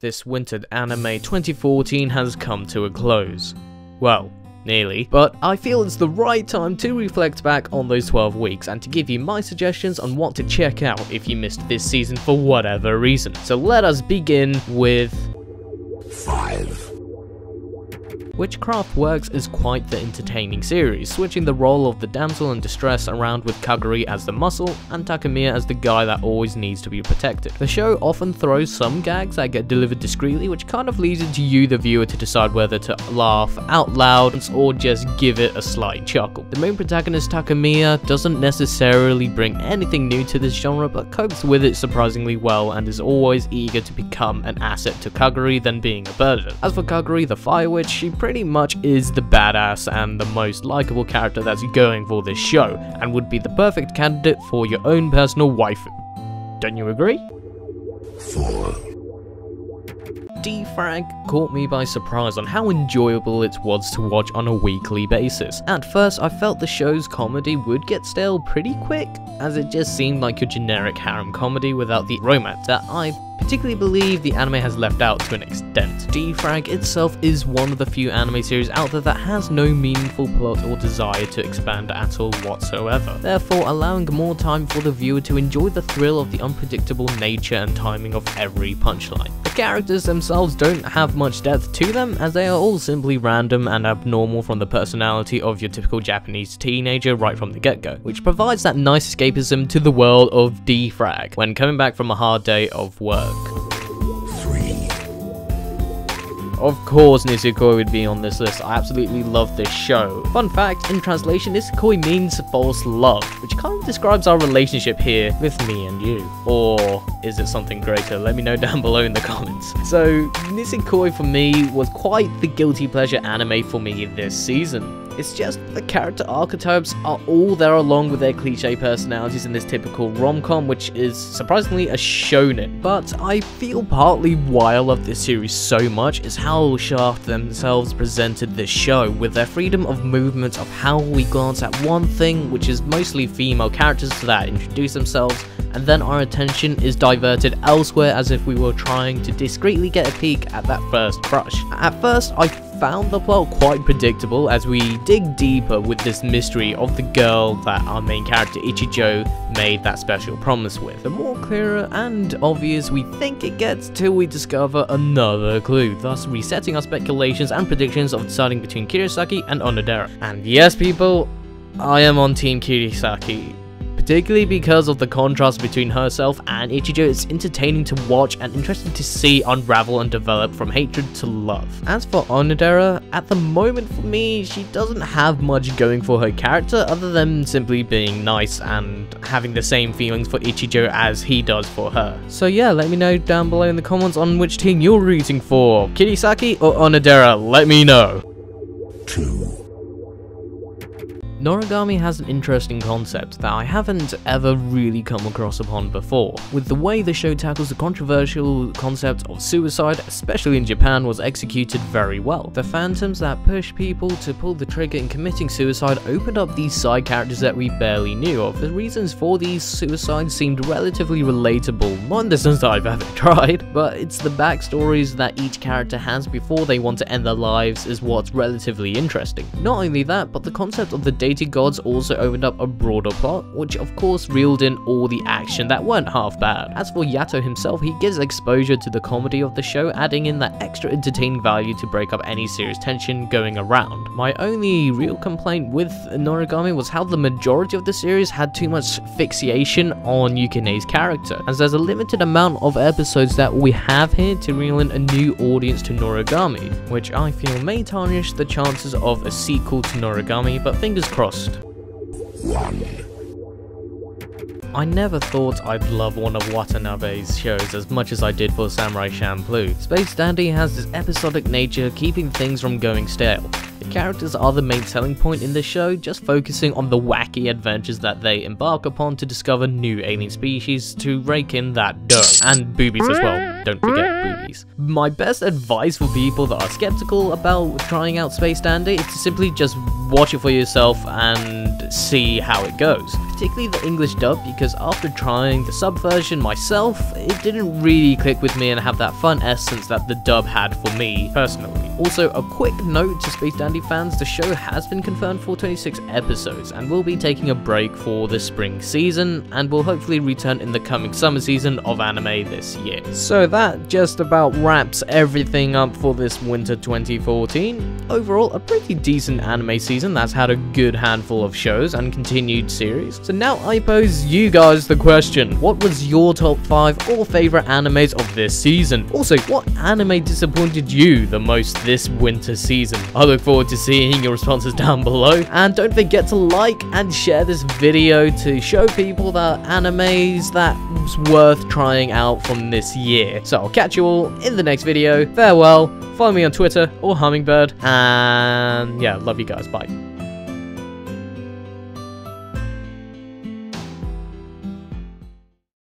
this wintered anime 2014 has come to a close. Well, nearly. But I feel it's the right time to reflect back on those 12 weeks and to give you my suggestions on what to check out if you missed this season for whatever reason. So let us begin with 5. Witchcraft Works is quite the entertaining series, switching the role of the damsel in distress around with Kaguri as the muscle and Takemiya as the guy that always needs to be protected. The show often throws some gags that get delivered discreetly, which kind of leaves it to you, the viewer, to decide whether to laugh out loud or just give it a slight chuckle. The main protagonist Takemiya doesn't necessarily bring anything new to this genre, but copes with it surprisingly well and is always eager to become an asset to Kaguri than being a burden. As for Kaguri the Fire Witch, she pretty much is the badass and the most likable character that's going for this show, and would be the perfect candidate for your own personal waifu. Don't you agree? 4. D-Frag caught me by surprise on how enjoyable it was to watch on a weekly basis. At first, I felt the show's comedy would get stale pretty quick, as it just seemed like your generic harem comedy without the romance that I particularly believe the anime has left out to an extent. D-Frag itself is one of the few anime series out there that has no meaningful plot or desire to expand at all whatsoever, therefore allowing more time for the viewer to enjoy the thrill of the unpredictable nature and timing of every punchline. The characters themselves don't have much depth to them, as they are all simply random and abnormal from the personality of your typical Japanese teenager right from the get-go, which provides that nice escapism to the world of D-Frag when coming back from a hard day of work. 3. Of course Nisekoi would be on this list. I absolutely love this show. Fun fact, in translation, Nisekoi means false love, which kind of describes our relationship here with me and you. Or is it something greater? Let me know down below in the comments. So Nisekoi for me was quite the guilty pleasure anime for me this season. It's just the character archetypes are all there along with their cliche personalities in this typical rom-com, which is surprisingly a shonen. But I feel partly why I love this series so much is how Shaft themselves presented this show, with their freedom of movement of how we glance at one thing, which is mostly female characters that introduce themselves, and then our attention is diverted elsewhere as if we were trying to discreetly get a peek at that first crush. At first, I found the plot quite predictable as we dig deeper with this mystery of the girl that our main character Ichijo made that special promise with. The more clearer and obvious we think it gets till we discover another clue, thus resetting our speculations and predictions of deciding between Kirisaki and Onodera. And yes people, I am on team Kirisaki. Particularly because of the contrast between herself and Ichijo. It's entertaining to watch and interesting to see unravel and develop from hatred to love. As for Onodera, at the moment for me, she doesn't have much going for her character other than simply being nice and having the same feelings for Ichijo as he does for her. So yeah, let me know down below in the comments on which team you're rooting for, Kirisaki or Onodera, let me know. 2. Noragami has an interesting concept that I haven't ever really come across upon before, with the way the show tackles the controversial concept of suicide, especially in Japan, was executed very well. The phantoms that push people to pull the trigger in committing suicide opened up these side characters that we barely knew of. The reasons for these suicides seemed relatively relatable, not in the sense that I've ever tried, but it's the backstories that each character has before they want to end their lives is what's relatively interesting. Not only that, but the concept of the deity gods also opened up a broader plot, which of course reeled in all the action that weren't half bad. As for Yato himself, he gives exposure to the comedy of the show, adding in that extra entertaining value to break up any serious tension going around. My only real complaint with Noragami was how the majority of the series had too much fixation on Yukine's character, as there's a limited amount of episodes that we have here to reel in a new audience to Noragami, which I feel may tarnish the chances of a sequel to Noragami, but fingers crossed. 1. I never thought I'd love one of Watanabe's shows as much as I did for Samurai Champloo. Space Dandy has this episodic nature, keeping things from going stale. The characters are the main selling point in the show, just focusing on the wacky adventures that they embark upon to discover new alien species to rake in that dough. And boobies as well, don't forget boobies. My best advice for people that are skeptical about trying out Space Dandy is to simply just watch it for yourself and see how it goes. particularly the English dub, because after trying the sub version myself, it didn't really click with me and have that fun essence that the dub had for me, personally. Also, a quick note to Space Dandy fans, the show has been confirmed for 26 episodes, and will be taking a break for the spring season, and will hopefully return in the coming summer season of anime this year. So that just about wraps everything up for this winter 2014. Overall, a pretty decent anime season that's had a good handful of shows and continued series. So now I pose you guys the question, what was your top 5 or favourite animes of this season? Also, what anime disappointed you the most this winter season? I look forward to seeing your responses down below, and don't forget to like and share this video to show people that animes that's worth trying out from this year. So I'll catch you all in the next video. Farewell, follow me on Twitter or Hummingbird, and yeah, love you guys, bye.